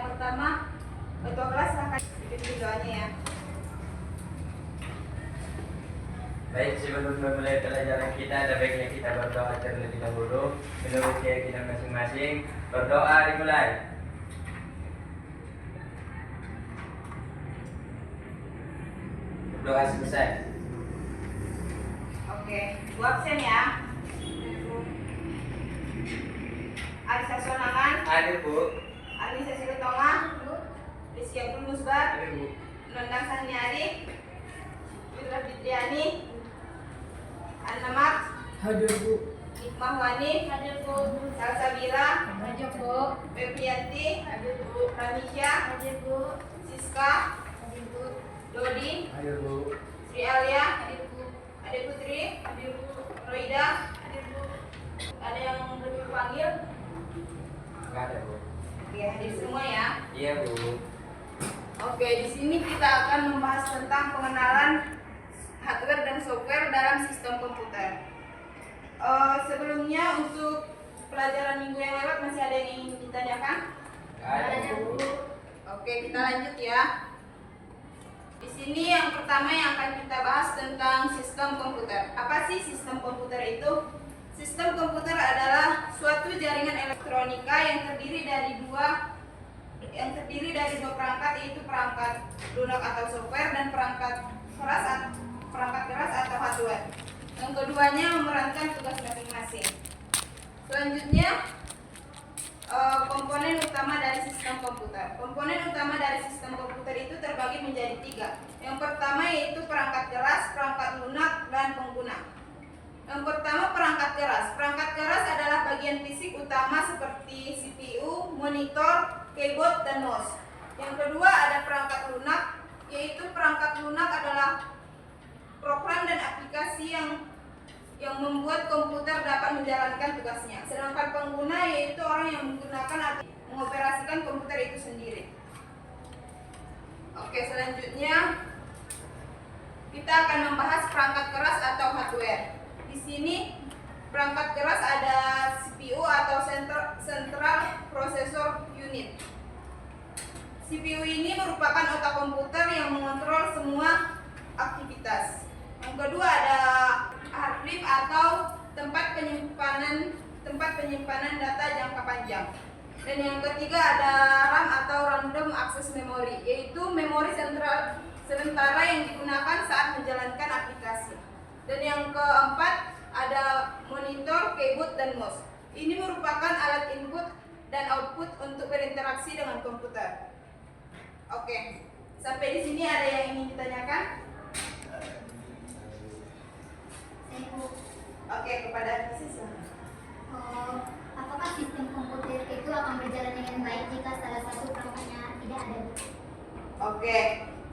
yang pertama, ketua kelas silahkan pimpin doanya ya. Baik, sebelum memulai pelajaran kita, ada baiknya kita berdoa terlebih dahulu menurut keyakinan masing-masing. Berdoa dimulai. Doa selesai. Oke, dua absen ya. Alisa Sonangan, Hadir Bu. Alisa Siretonga, Rizky Abdul Musbar, Hadir Bu. Nandang Saniari, Fitra Fitriani, Anna Mat, Hadir Bu. Hikmah Wani, Hadir Bu. Salsabila, Hadir Bu. Febrianti, Hadir Bu. Ramisya, Hadir Bu. Siska, Hadir Bu. Dodi, Hadir Bu. Sri Alia, Hadir Bu. Ade Putri, Hadir Bu. Roida. Hadir Bu. Ada yang belum dipanggil? Enggak ada Bu. Oke, hadir semua ya. Iya Bu. Oke, di sini kita akan membahas tentang pengenalan hardware dan software dalam sistem komputer. Sebelumnya untuk pelajaran minggu yang lewat masih ada yang ingin ditanyakan? Enggak ada Bu. Oke, kita lanjut ya. Di sini yang pertama yang akan kita bahas tentang sistem komputer. Apa sih sistem komputer itu? Sistem komputer adalah suatu jaringan elektronika yang terdiri dari dua perangkat, yaitu perangkat lunak atau software dan perangkat keras atau hardware. Yang keduanya memerankan tugas masing-masing. Selanjutnya, komponen utama dari sistem komputer. Komponen utama dari sistem komputer itu terbagi menjadi tiga. Yang pertama yaitu perangkat keras, perangkat lunak, dan pengguna. Yang pertama perangkat keras. Perangkat keras adalah bagian fisik utama seperti CPU, monitor, keyboard, dan mouse. Yang kedua ada perangkat lunak, yaitu perangkat lunak adalah program dan aplikasi yang membuat komputer dapat menjalankan tugasnya. Sedangkan pengguna yaitu orang yang menggunakan atau mengoperasikan komputer itu sendiri. Oke, selanjutnya kita akan membahas perangkat keras atau hardware. Di sini perangkat keras ada CPU atau Central Processor Unit. CPU ini merupakan otak komputer yang mengontrol semua aktivitas. Yang kedua ada hard drive atau tempat penyimpanan data jangka panjang. Dan yang ketiga ada RAM atau Random Access Memory, yaitu memori sementara yang digunakan saat menjalankan aplikasi. Dan yang keempat ada monitor, keyboard, dan mouse. Ini merupakan alat input dan output untuk berinteraksi dengan komputer. Oke, sampai di sini ada yang ingin ditanyakan? Oke, kepada siswa. Apakah sistem komputer itu akan berjalan dengan baik jika salah satu perangkatnya tidak ada? Oke,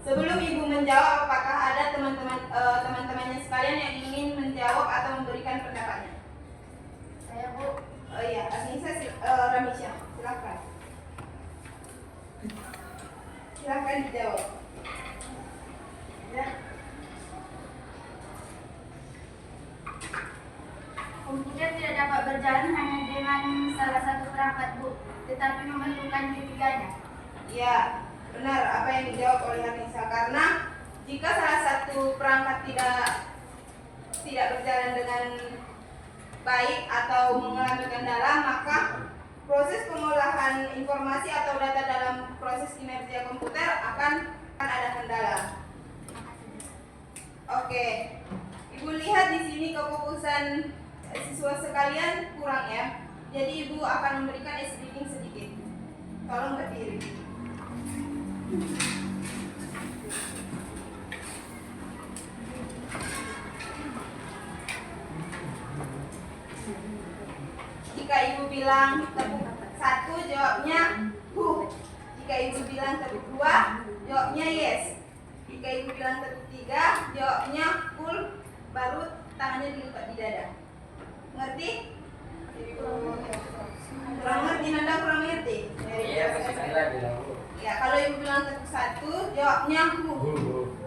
sebelum Ibu menjawab, apakah ada teman-temannya sekalian yang ingin menjawab atau memberikan pendapatnya? Saya Bu. Oh iya, Anissa, Ramisya, silakan. Silakan dijawab. Ya. Komputer tidak dapat berjalan hanya dengan salah satu perangkat Bu, tetapi memerlukan ketiganya. Ya, benar apa yang dijawab oleh Anissa, karena jika salah satu perangkat tidak berjalan dengan baik atau mengalami kendala, maka proses pengolahan informasi atau data dalam proses kinerja komputer akan ada kendala. Oke, Ibu lihat di sini kefokusan siswa sekalian kurang ya. Jadi Ibu akan memberikan editing sedikit. Tolong berdiri. Jika Ibu bilang tepuk 1, jawabnya hu. Jika Ibu bilang tepuk 2, jawabnya yes. Jika Ibu bilang tepuk 3, jawabnya full, baru tangannya dilipat di dada. Ngerti? Kurang ngerti, Nanda kurang ngerti? Iya, sekali lagi lah Bu. Ya, kalau Ibu bilang tepuk 1, jawabnya hu.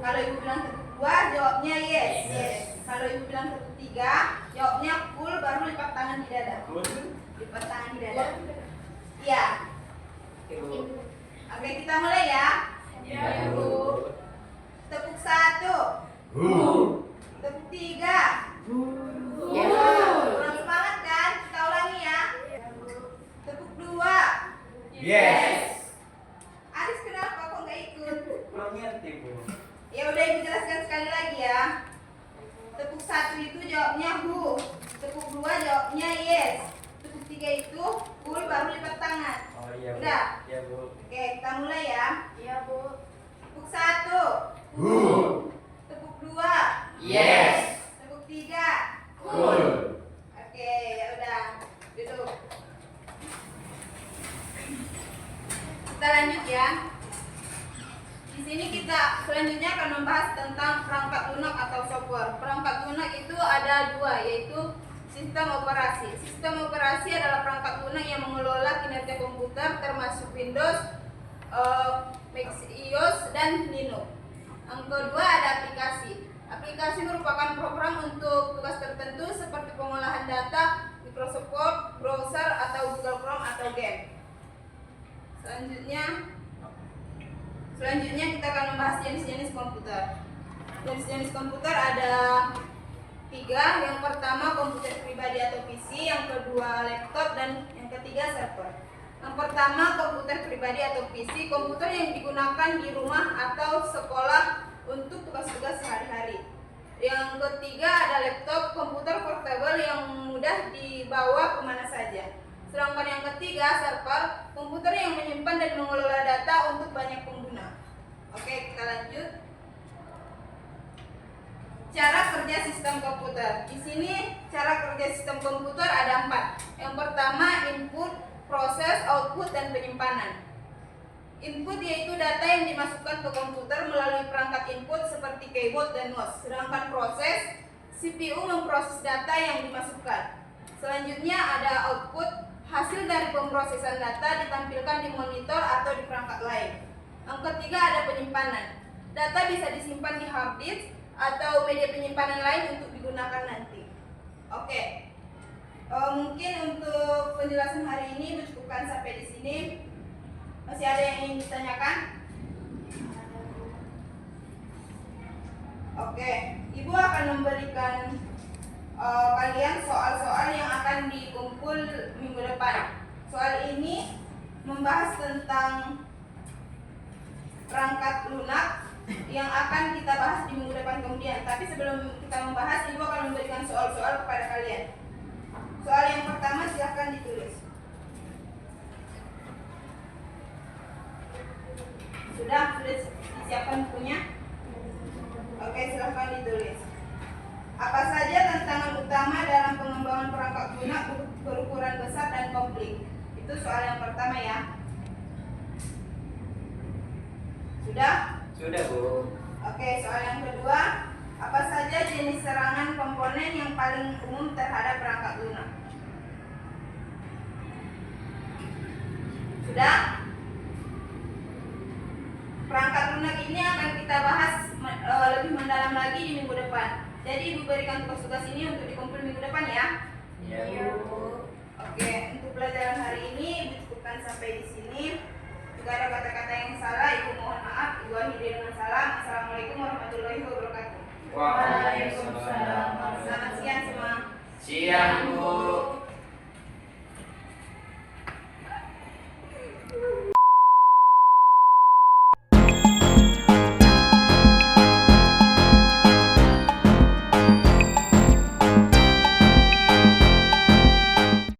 Kalau Ibu bilang tepuk 2, jawabnya yes. Kalau Ibu bilang tepuk 3, jawabnya full, baru lipat tangan di dada. Lipat tangan di dada. Iya. Ibu. Oke, kita mulai ya. Iya, Bu. Tepuk 1. Tepuk 3. Ya, Bu. Kurang semangat kan? Kita ulangi ya. Tepuk 2. Yes. Aris kenapa kok nggak ikut? Kurang ngerti, Bu. Ya udah, ibu jelaskan sekali lagi ya. Tepuk 1 itu jawabnya who. Tepuk 2 jawabnya yes. Tepuk 3 itu full baru lipat tangan. Oh iya, Bu. Udah? Iya, Bu. Oke, kita mulai ya. Iya, Bu. Tepuk 1. Tepuk 2. Yes. Tepuk 3. Oke, ya udah. Duduk. Kita lanjut ya. Di sini kita selanjutnya akan membahas tentang perangkat lunak atau software. Perangkat lunak itu ada dua, yaitu sistem operasi. Sistem operasi adalah perangkat lunak yang mengelola kinerja komputer termasuk Windows, Mac OS, dan Linux. Yang kedua ada aplikasi. Aplikasi merupakan program untuk tugas tertentu seperti pengolahan data, Microsoft Word, browser, atau Google Chrome atau game. Selanjutnya kita akan membahas jenis-jenis komputer. Jenis-jenis komputer ada 3. Yang pertama komputer pribadi atau PC, yang kedua laptop, dan yang ketiga server. Yang pertama komputer pribadi atau PC, komputer yang digunakan di rumah atau sekolah untuk tugas-tugas sehari-hari. Yang ketiga ada laptop, komputer portable yang mudah dibawa kemana saja. Sedangkan yang ketiga server, komputer yang menyimpan dan mengelola data untuk banyak pengguna. Oke, kita lanjut. Cara kerja sistem komputer. Di sini cara kerja sistem komputer ada 4. Yang pertama input, proses, output, dan penyimpanan. Input yaitu data yang dimasukkan ke komputer melalui perangkat input seperti keyboard dan mouse. Sedangkan proses, CPU memproses data yang dimasukkan. Selanjutnya ada output, hasil dari pemrosesan data ditampilkan di monitor atau di perangkat lain. Yang ketiga ada penyimpanan. Data bisa disimpan di hard disk atau media penyimpanan lain untuk digunakan nanti. Oke. Mungkin untuk penjelasan hari ini mencukupkan sampai di sini. Masih ada yang ingin ditanyakan? Oke, Ibu akan memberikan kalian soal-soal yang akan dikumpul minggu depan. Soal ini membahas tentang perangkat lunak yang akan kita bahas di minggu depan kemudian. Tapi sebelum kita membahas, Ibu akan memberikan soal-soal kepada kalian. Soal yang pertama silahkan ditulis. Sudah disiapkan bukunya? Oke, silahkan ditulis. Apa saja tantangan utama dalam pengembangan perangkat lunak berukuran besar dan kompleks? Itu soal yang pertama ya. Sudah? Sudah, Bu. Oke, soal yang kedua. Apa saja jenis serangan komponen yang paling umum terhadap perangkat lunak? Sudah? Perangkat lunak ini akan kita bahas lebih mendalam lagi di minggu depan. Jadi Ibu berikan tugas-tugas ini untuk dikumpul minggu depan ya. Iya, Bu. Oke, untuk pelajaran hari ini